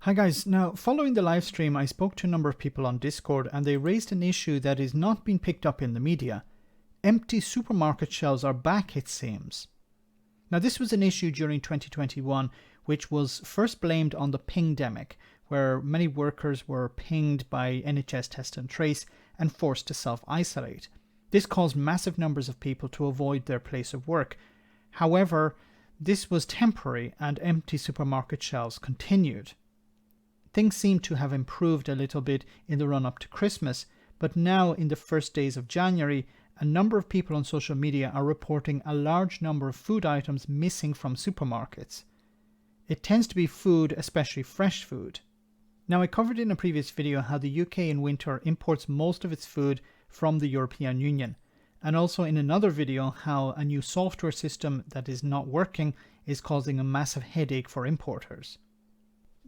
Hi guys, now following the live stream I spoke to a number of people on Discord and they raised an issue that is not being picked up in the media. Empty supermarket shelves are back, it seems. Now this was an issue during 2021 which was first blamed on the pingdemic, where many workers were pinged by NHS Test and Trace and forced to self-isolate. This caused massive numbers of people to avoid their place of work. However, this was temporary and empty supermarket shelves continued. Things seem to have improved a little bit in the run-up to Christmas, but now in the first days of January, a number of people on social media are reporting a large number of food items missing from supermarkets. It tends to be food, especially fresh food. Now, I covered in a previous video how the UK in winter imports most of its food from the European Union, and also in another video how a new software system that is not working is causing a massive headache for importers.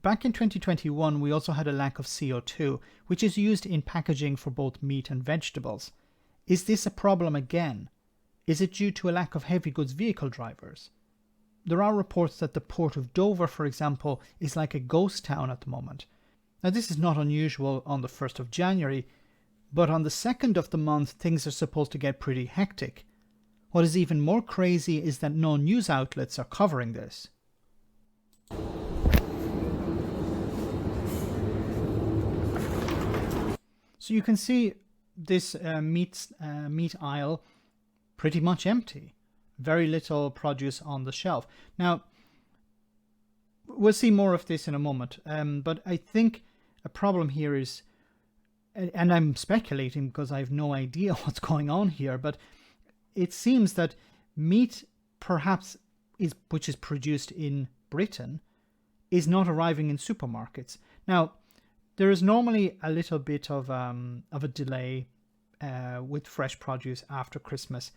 Back in 2021, we also had a lack of CO2, which is used in packaging for both meat and vegetables. Is this a problem again? Is it due to a lack of heavy goods vehicle drivers? There are reports that the port of Dover, for example, is like a ghost town at the moment. Now, this is not unusual on the 1st of January, but on the 2nd of the month, things are supposed to get pretty hectic. What is even more crazy is that no news outlets are covering this. So you can see this meat aisle pretty much empty. Very little produce on the shelf. Now, we'll see more of this in a moment, but I think a problem here is, and I'm speculating because I have no idea what's going on here, but it seems that meat perhaps which is produced in Britain is not arriving in supermarkets. Now, there is normally a little bit of a delay with fresh produce after Christmas,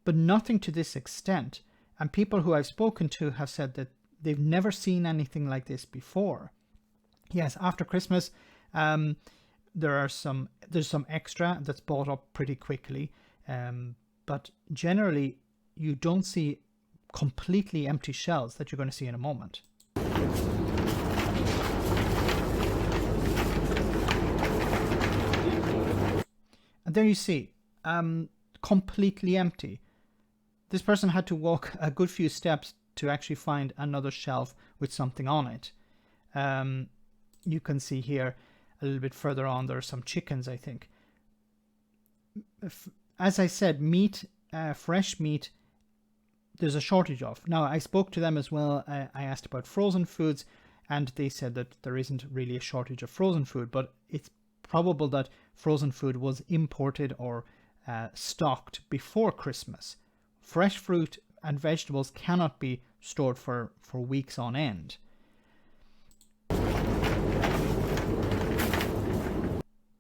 but nothing to this extent. And people who I've spoken to have said that they've never seen anything like this before. Yes, after Christmas, there's some extra that's bought up pretty quickly, but generally you don't see completely empty shelves that you're going to see in a moment. And there you see, completely empty. This person had to walk a good few steps to actually find another shelf with something on it. You can see here a little bit further on, there are some chickens, I think. As I said, meat, fresh meat, there's a shortage of. Now, I spoke to them as well. I asked about frozen foods, and they said that there isn't really a shortage of frozen food, but it's probable that frozen food was imported or stocked before Christmas. Fresh fruit and vegetables cannot be stored for weeks on end.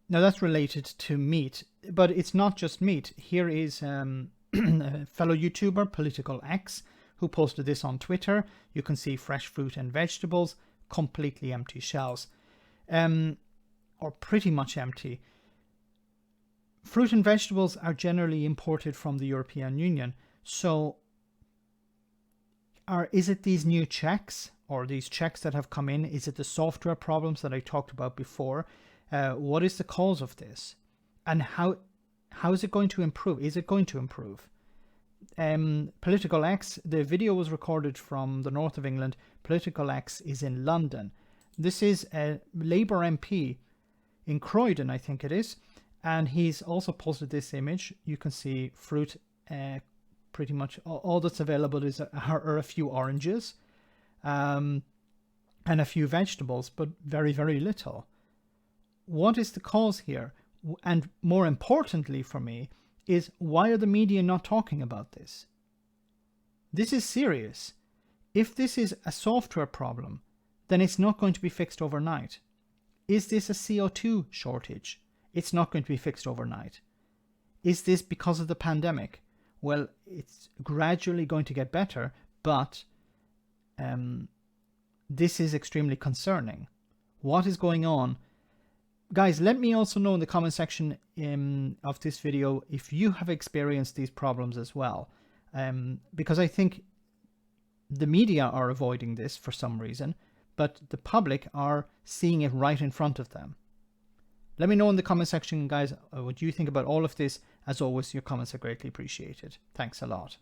Now that's related to meat, but it's not just meat. Here is a fellow YouTuber, Political X, who posted this on Twitter. You can see fresh fruit and vegetables, completely empty shelves. Or pretty much empty. Fruit and vegetables are generally imported from the European Union. So is it these new checks or these checks that have come in? Is it the software problems that I talked about before? What is the cause of this? And how is it going to improve? Is it going to improve? Political X, the video was recorded from the north of England. Political X is in London. This is a Labour MP in Croydon, I think it is. And he's also posted this image. You can see fruit, pretty much all that's available are a few oranges and a few vegetables, but very, very little. What is the cause here? And more importantly for me is, why are the media not talking about this? This is serious. If this is a software problem, then it's not going to be fixed overnight. Is this a CO2 shortage? It's not going to be fixed overnight. Is this because of the pandemic? Well, it's gradually going to get better, but this is extremely concerning. What is going on? Guys, let me also know in the comment section of this video if you have experienced these problems as well. Because I think the media are avoiding this for some reason, but the public are seeing it right in front of them. Let me know in the comment section, guys, what you think about all of this. As always, your comments are greatly appreciated. Thanks a lot.